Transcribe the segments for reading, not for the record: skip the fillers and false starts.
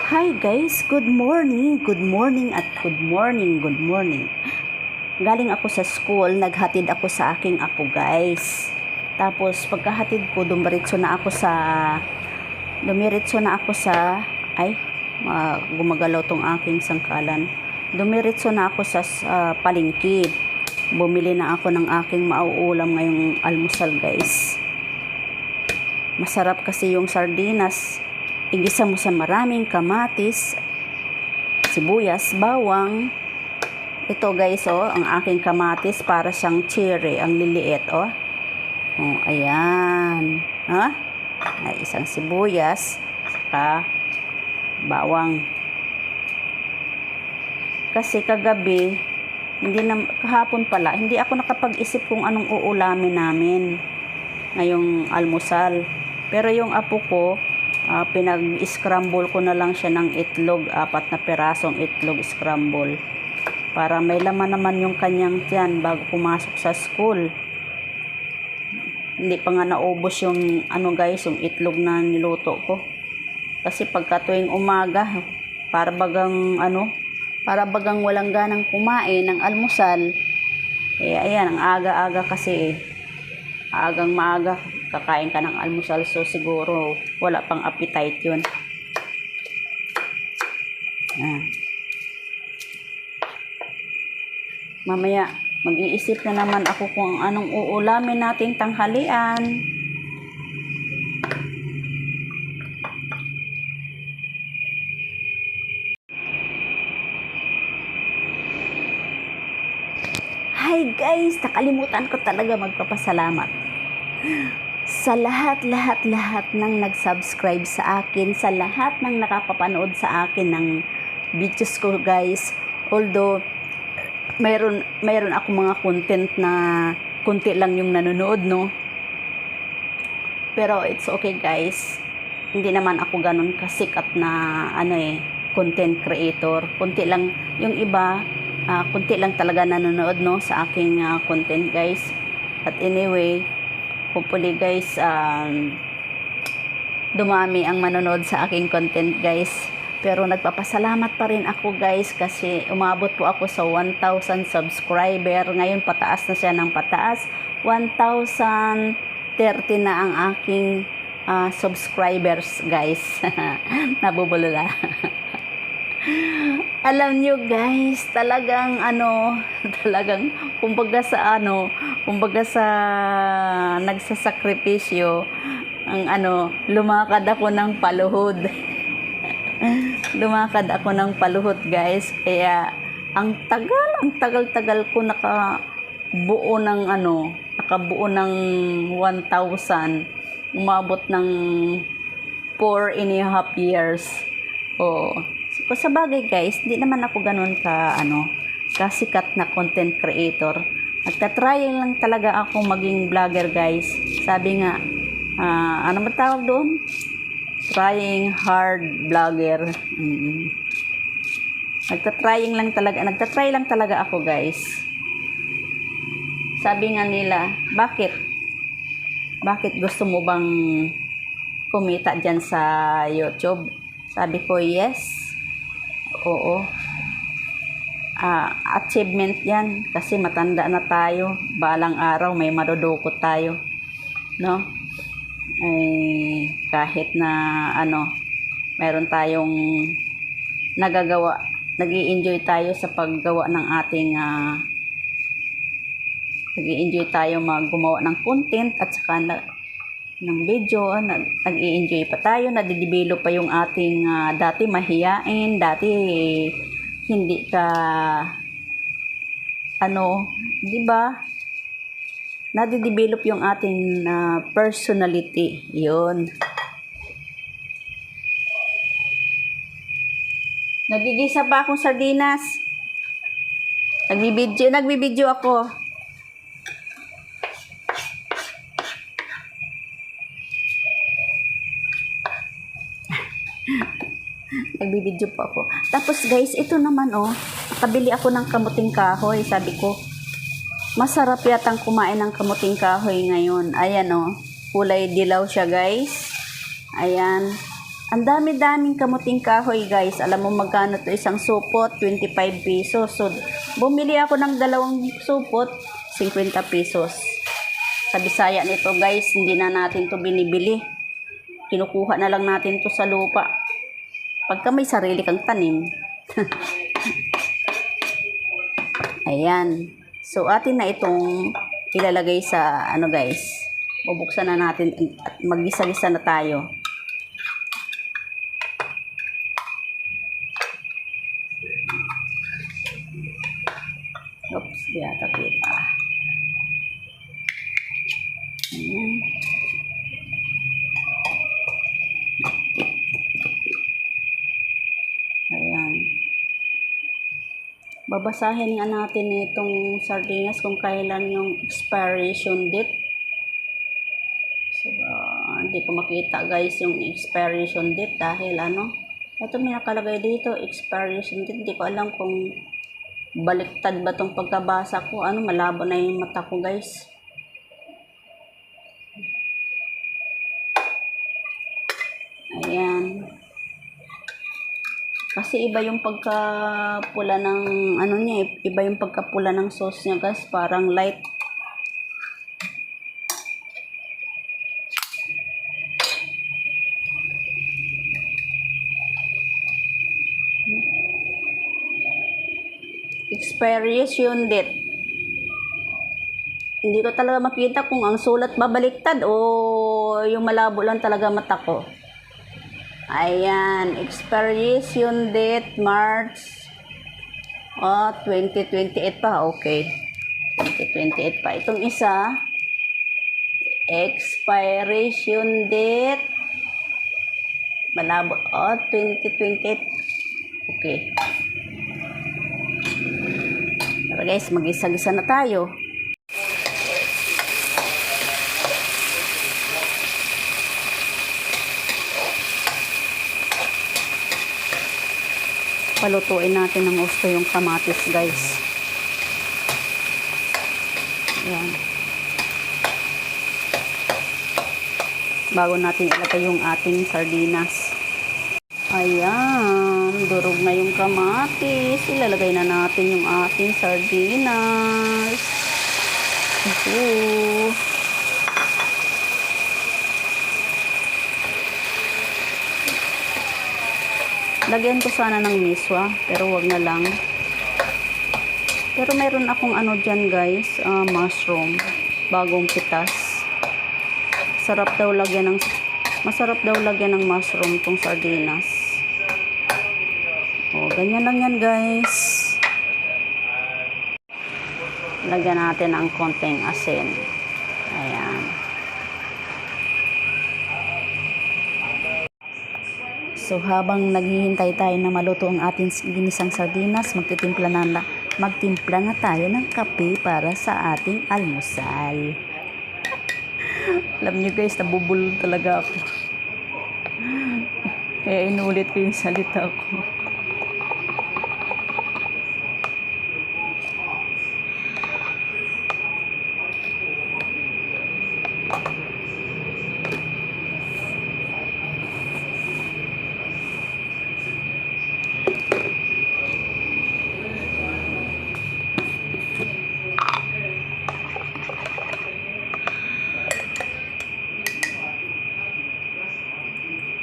Hi guys, good morning at good morning. Galing ako sa school, naghatid ako sa aking apo guys. Tapos pagkahatid ko, dumiretso na ako sa, gumagalaw tong aking sangkalan. Dumiretso na ako sa palengke. Bumili na ako ng aking mauulam ngayong almusal guys. Masarap kasi yung sardinas. Igisa mo sa maraming kamatis, sibuyas, bawang. Ito guys, ang aking kamatis para siyang cherry, ang liliit, ayan. Ay, isang sibuyas, saka bawang. Kasi kagabi, kahapon pala, hindi ako nakapag-isip kung anong uulamin namin ngayong almusal. Pero yung apo ko, pinag-scramble ko na lang siya ng itlog, 4 na perasong itlog scramble. Para may laman naman yung kanyang tiyan bago pumasok sa school. Hindi pa nga naubos yung yung itlog na niluto ko. Kasi pagka tuwing umaga, para bagang walang ganang kumain ng almusal. Ayan, ang aga-aga kasi agang maaga kakain ka ng almusal, so siguro wala pang appetite yun. Mamaya mag-iisip na naman ako kung anong uulamin natin tanghalian. Hi guys, nakalimutan ko talaga magpapasalamat sa lahat ng nag-subscribe sa akin, sa lahat ng nakapapanood sa akin ng videos ko guys. Although mayroon ako mga content na kunti lang yung nanonood, no? Pero it's okay guys. Hindi naman ako ganun kasikat na content creator. Kunti lang yung iba, kunti lang talaga nanonood, no, sa aking content guys. But anyway, hopefully guys, dumami ang manonood sa aking content guys. Pero nagpapasalamat pa rin ako guys kasi umabot po ako sa 1,000 subscriber. Ngayon pataas na siya ng pataas. 1,030 na ang aking subscribers guys. Nabubulala. Alam nyo guys, talagang kumbaga sa nagsasakripisyo, lumakad ako ng paluhod. Lumakad ako ng paluhod guys, kaya ang tagal ko nakabuo ng 1,000, umabot ng 4.5 years. Sa bagay guys, hindi naman ako ganun kasikat na content creator. Nagtatry lang talaga ako maging vlogger guys. Sabi nga, ano ba tawag doon? Trying hard vlogger. Nagtatry lang talaga ako guys. Sabi nga nila, bakit gusto mo bang kumita dyan sa YouTube? Sabi ko, yes. Oo. Achievement yan kasi matanda na tayo. Balang araw may madudukot tayo, no? Kahit na meron tayong nagagawa, nag-i-enjoy tayo sa paggawa ng ating nag-i-enjoy tayo gumawa ng content at saka ng video. Nag-i-enjoy pa tayo, nadidevelop pa yung ating dati mahiyain, dati hindi ka di ba? Nadidevelop yung ating personality. Yun. Nagigisa pa akong sardinas. Nagbibideo ako. Nagbibideo po ako. Tapos guys, ito naman nakabili ako ng kamuting kahoy. Sabi ko, masarap yatang kumain ng kamuting kahoy ngayon. Ayan kulay dilaw siya guys. Ayan. Ang dami-daming kamuting kahoy guys. Alam mo magkano to isang supot? 25 pesos. So, bumili ako ng dalawang supot, 50 pesos. Sa Bisaya nito guys, hindi na natin to binibili. Kinukuha na lang natin to sa lupa. Pagka may sarili kang tanim. Ayan. So, atin na itong ilalagay sa ano guys. Bubuksan na natin at mag-gisa-gisa na tayo. Oops, di ata kita. Ayan. Ayan. Babasahin nga natin itong sardinas kung kailan yung expiration date. So, hindi ko makita guys yung expiration date dahil ano. Ito may nakalagay dito, expiration date. Hindi ko alam kung baliktad ba tong pagkabasa ko. Ano, malabo na yung mata ko guys. Ayan. Kasi iba yung pagkapula ng ano niya, iba yung pagkapula ng sauce niya guys, parang light. Expiration date. Hindi ko talaga makita kung ang sulat ba baliktad o yung malabo lang talaga mata ko. Ayan, expiration date March 2028 pa. Okay. 2028 pa. Itong isa, expiration date malabo 2028. Okay. Tara guys, mag-isa-gisa na tayo. Palutuin natin ng gusto yung kamatis guys. Ayan. Bago natin ilagay yung ating sardinas. Ayan, durog na yung kamatis. Ilalagay na natin yung ating sardinas. Ito. Lagyan ko sana ng miswa, pero wag na lang. Pero meron akong ano dyan guys, mushroom, bagong pitas. Masarap daw lagyan ng mushroom tong sardinas. O, ganyan lang yan guys. Lagyan natin ng konting asin. Ayan. So, habang naghihintay tayo na maluto ang ating ginisang sardinas, magtimpla na tayo ng kape para sa ating almusal. Alam nyo guys, nabubulol talaga ako. Kaya inulit ko yung salita ko.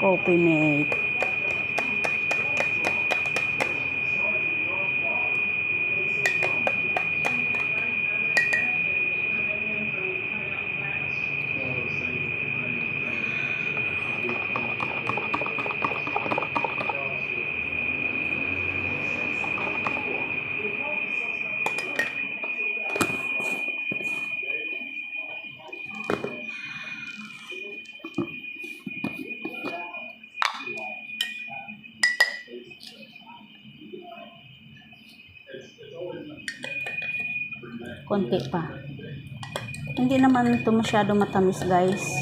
Coffee mate. Konti pa. Hindi naman ito masyado matamis guys.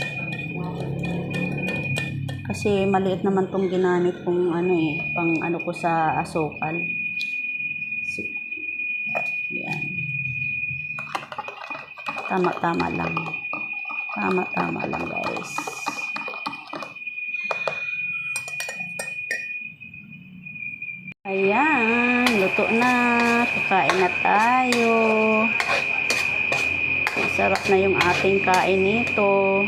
Kasi maliit naman itong ginamit kong ano pang ano ko sa asukal. So, yan. Tama-tama lang. Tama-tama lang guys. Ayan, luto na. Kakain na tayo. Masarap na yung ating kain nito.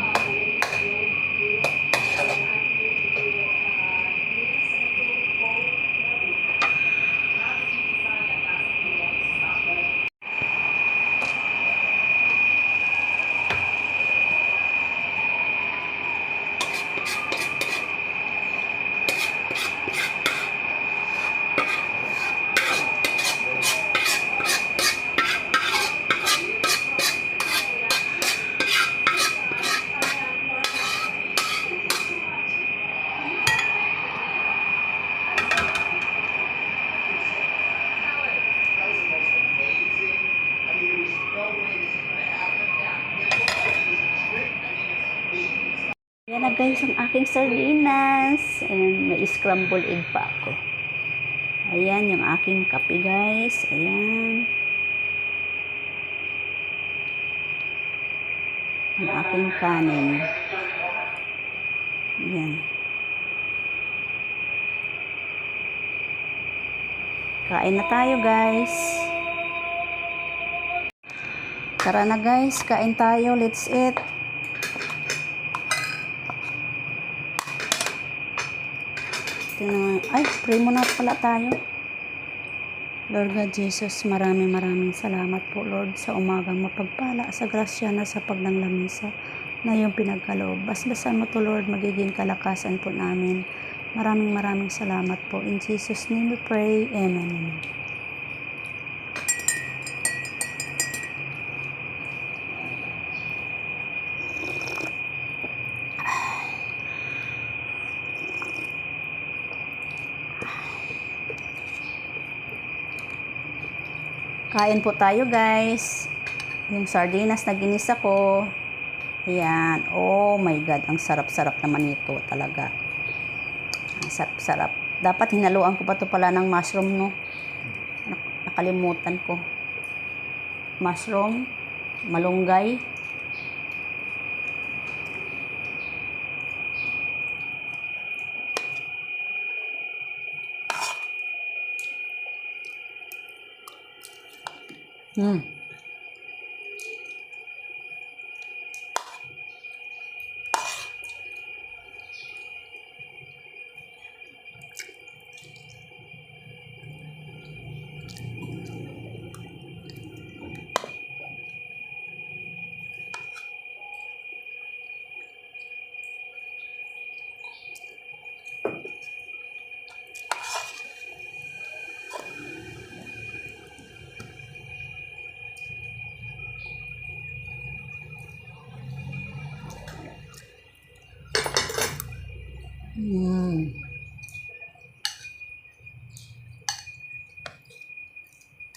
Yan na guys ang aking sardinas. And may scrambled egg pa ako. Ayan yung aking kape guys. Ayan. Ang aking kanin. Ayan. Kain na tayo guys. Tara na guys, kain tayo. Let's eat. Ay, pray muna pala tayo. Lord God Jesus, maraming salamat po Lord sa umagang mapagpala sa grasya na sa pagnanglamisa na yung pinagkaloob. Basbasan mo to Lord, magiging kalakasan po namin. Maraming salamat po. In Jesus' name we pray. Amen. Kain po tayo guys. Yung sardinas na ginisa ko. Ayan. Oh my God. Ang sarap-sarap naman nito talaga. Ang sarap-sarap. Dapat hinaluan ko pa to pala ng mushroom no. Nakalimutan ko. Mushroom. Malunggay.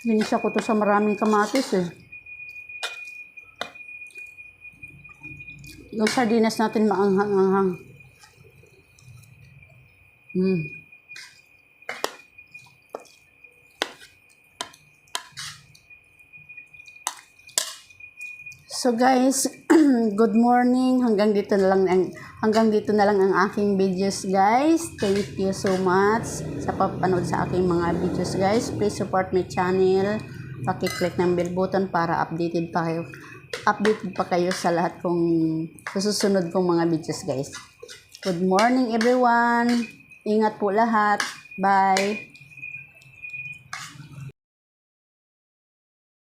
Linisa ko to sa maraming kamatis eh. Yung sardinas natin maanghang-anghang. So guys, good morning. Hanggang dito na lang ang aking videos guys. Thank you so much sa papanood sa aking mga videos guys. Please support my channel. Paki-click ng bell button para updated pa kayo sa lahat kong susunod kong mga videos guys. Good morning everyone. Ingat po lahat. Bye.